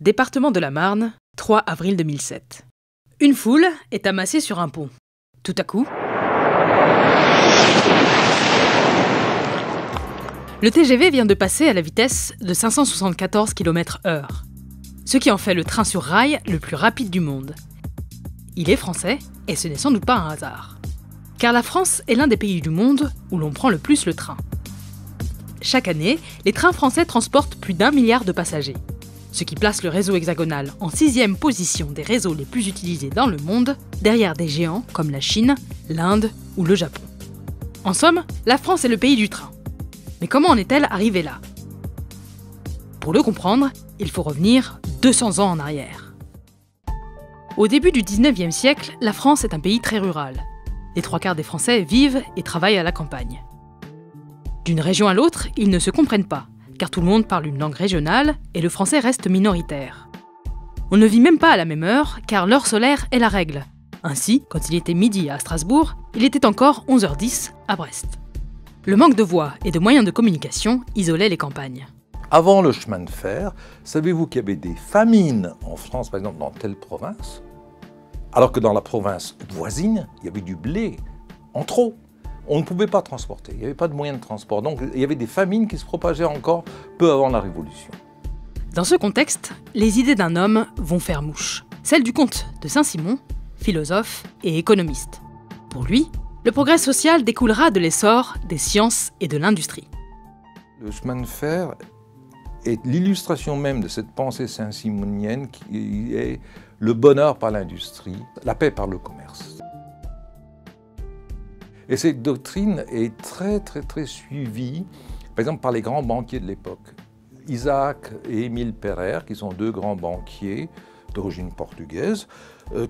Département de la Marne, 3 avril 2007. Une foule est amassée sur un pont. Tout à coup, le TGV vient de passer à la vitesse de 574 km/h, ce qui en fait le train sur rail le plus rapide du monde. Il est français, et ce n'est sans doute pas un hasard. Car la France est l'un des pays du monde où l'on prend le plus le train. Chaque année, les trains français transportent plus d'1 milliard de passagers, ce qui place le réseau hexagonal en 6e position des réseaux les plus utilisés dans le monde, derrière des géants comme la Chine, l'Inde ou le Japon. En somme, la France est le pays du train. Mais comment en est-elle arrivée là? Pour le comprendre, il faut revenir 200 ans en arrière. Au début du 19e siècle, la France est un pays très rural. Les 3/4 des Français vivent et travaillent à la campagne. D'une région à l'autre, ils ne se comprennent pas, car tout le monde parle une langue régionale et le français reste minoritaire. On ne vit même pas à la même heure, car l'heure solaire est la règle. Ainsi, quand il était midi à Strasbourg, il était encore 11h10 à Brest. Le manque de voies et de moyens de communication isolait les campagnes. Avant le chemin de fer, savez-vous qu'il y avait des famines en France, par exemple dans telle province, alors que dans la province voisine, il y avait du blé en trop. On ne pouvait pas transporter, il n'y avait pas de moyens de transport. Donc il y avait des famines qui se propageaient encore peu avant la Révolution. Dans ce contexte, les idées d'un homme vont faire mouche. Celle du comte de Saint-Simon, philosophe et économiste. Pour lui, le progrès social découlera de l'essor des sciences et de l'industrie. Le chemin de fer est l'illustration même de cette pensée saint-simonienne qui est le bonheur par l'industrie, la paix par le commerce. Et cette doctrine est très suivie, par exemple, par les grands banquiers de l'époque. Isaac et Émile Pereire, qui sont 2 grands banquiers d'origine portugaise,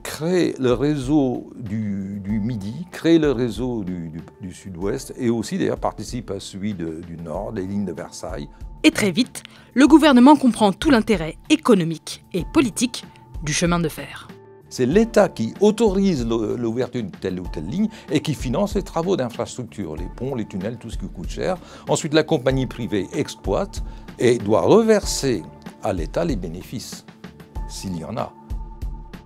créent le réseau du Midi, créent le réseau du Sud-Ouest et aussi d'ailleurs participent à celui du Nord, les lignes de Versailles. Et très vite, le gouvernement comprend tout l'intérêt économique et politique du chemin de fer. C'est l'État qui autorise l'ouverture de telle ou telle ligne et qui finance les travaux d'infrastructure, les ponts, les tunnels, tout ce qui coûte cher. Ensuite, la compagnie privée exploite et doit reverser à l'État les bénéfices, s'il y en a.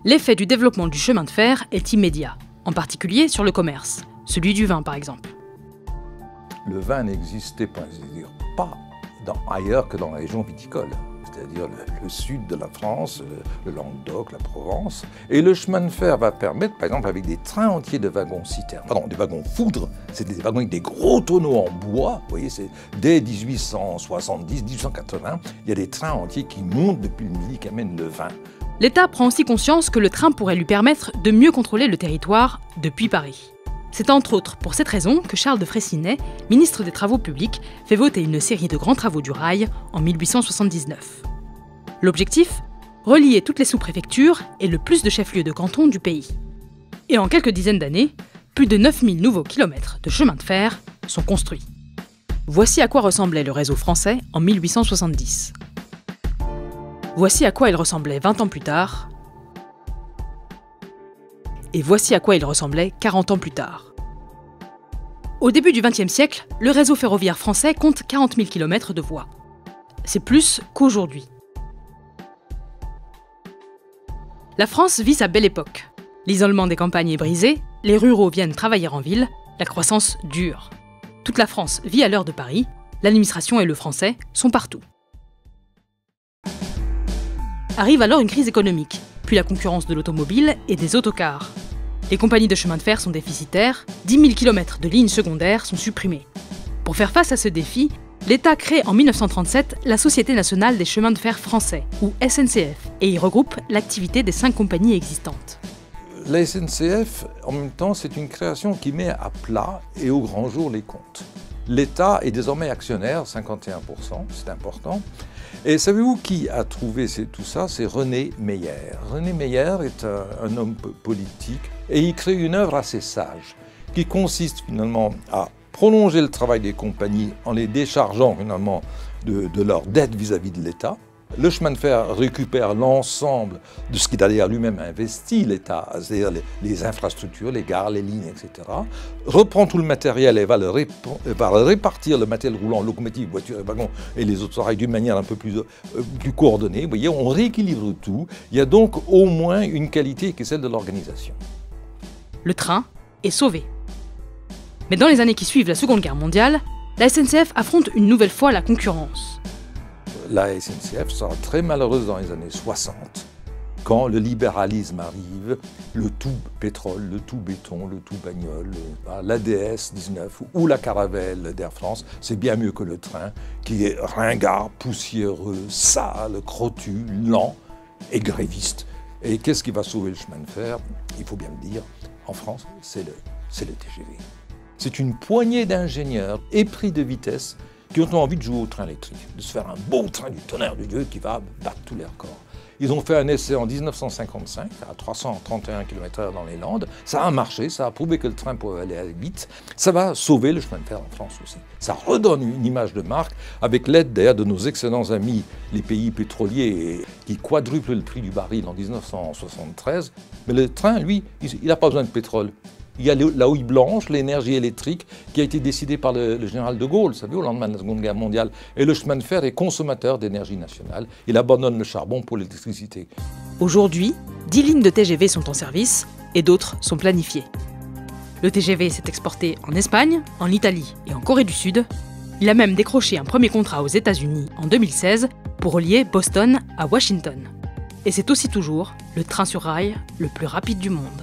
L'effet du développement du chemin de fer est immédiat, en particulier sur le commerce, celui du vin par exemple. Le vin n'existait pas ailleurs que dans la région viticole. C'est-à-dire le sud de la France, le Languedoc, la Provence. Et le chemin de fer va permettre, par exemple, avec des trains entiers de wagons-citernes, pardon, des wagons-foudres, c'est des wagons avec des gros tonneaux en bois, vous voyez, c'est dès 1870, 1880, il y a des trains entiers qui montent depuis le Midi, qui amènent le vin. L'État prend aussi conscience que le train pourrait lui permettre de mieux contrôler le territoire depuis Paris. C'est entre autres pour cette raison que Charles de Freycinet, ministre des Travaux publics, fait voter une série de grands travaux du rail en 1879. L'objectif ? Relier toutes les sous-préfectures et le plus de chefs-lieux de canton du pays. Et en quelques dizaines d'années, plus de 9000 nouveaux kilomètres de chemin de fer sont construits. Voici à quoi ressemblait le réseau français en 1870. Voici à quoi il ressemblait 20 ans plus tard. Et voici à quoi il ressemblait 40 ans plus tard. Au début du XXe siècle, le réseau ferroviaire français compte 40 000 km de voies. C'est plus qu'aujourd'hui. La France vit sa belle époque. L'isolement des campagnes est brisé, les ruraux viennent travailler en ville, la croissance dure. Toute la France vit à l'heure de Paris, l'administration et le français sont partout. Arrive alors une crise économique, puis la concurrence de l'automobile et des autocars. Les compagnies de chemin de fer sont déficitaires, 10 000 km de lignes secondaires sont supprimées. Pour faire face à ce défi, l'État crée en 1937 la Société nationale des chemins de fer français, ou SNCF, et y regroupe l'activité des 5 compagnies existantes. La SNCF, en même temps, c'est une création qui met à plat et au grand jour les comptes. L'État est désormais actionnaire, 51%, c'est important. Et savez-vous qui a trouvé tout ça? C'est René Meyer. René Meyer est un homme politique et il crée une œuvre assez sage qui consiste finalement à prolonger le travail des compagnies en les déchargeant finalement de leurs dettes vis-à-vis de l'État. Le chemin de fer récupère l'ensemble de ce qu'il a d'ailleurs lui-même investi, l'État, c'est-à-dire les infrastructures, les gares, les lignes, etc. Reprend tout le matériel et va répartir le matériel roulant, locomotive, voiture et wagon et les autres rails d'une manière un peu plus coordonnée. Vous voyez, on rééquilibre tout. Il y a donc au moins une qualité qui est celle de l'organisation. Le train est sauvé. Mais dans les années qui suivent la Seconde Guerre mondiale, la SNCF affronte une nouvelle fois la concurrence. La SNCF sera très malheureuse dans les années 60, quand le libéralisme arrive, le tout pétrole, le tout béton, le tout bagnole, l'ADS 19 ou la Caravelle d'Air France, c'est bien mieux que le train, qui est ringard, poussiéreux, sale, crottu, lent et gréviste. Et qu'est-ce qui va sauver le chemin de fer? Il faut bien le dire, en France, c'est le TGV. C'est une poignée d'ingénieurs épris de vitesse qui ont envie de jouer au train électrique, de se faire un beau train du tonnerre de Dieu qui va battre tous les records. Ils ont fait un essai en 1955 à 331 km/h dans les Landes. Ça a marché, ça a prouvé que le train pouvait aller vite. Ça va sauver le chemin de fer en France aussi. Ça redonne une image de marque avec l'aide d'ailleurs de nos excellents amis, les pays pétroliers, qui quadruplent le prix du baril en 1973. Mais le train, lui, il n'a pas besoin de pétrole. Il y a la houille blanche, l'énergie électrique, qui a été décidée par le général de Gaulle, vous savez, au lendemain de la Seconde Guerre mondiale. Et le chemin de fer est consommateur d'énergie nationale. Il abandonne le charbon pour l'électricité. Aujourd'hui, 10 lignes de TGV sont en service et d'autres sont planifiées. Le TGV s'est exporté en Espagne, en Italie et en Corée du Sud. Il a même décroché un premier contrat aux États-Unis en 2016 pour relier Boston à Washington. Et c'est aussi toujours le train sur rail le plus rapide du monde.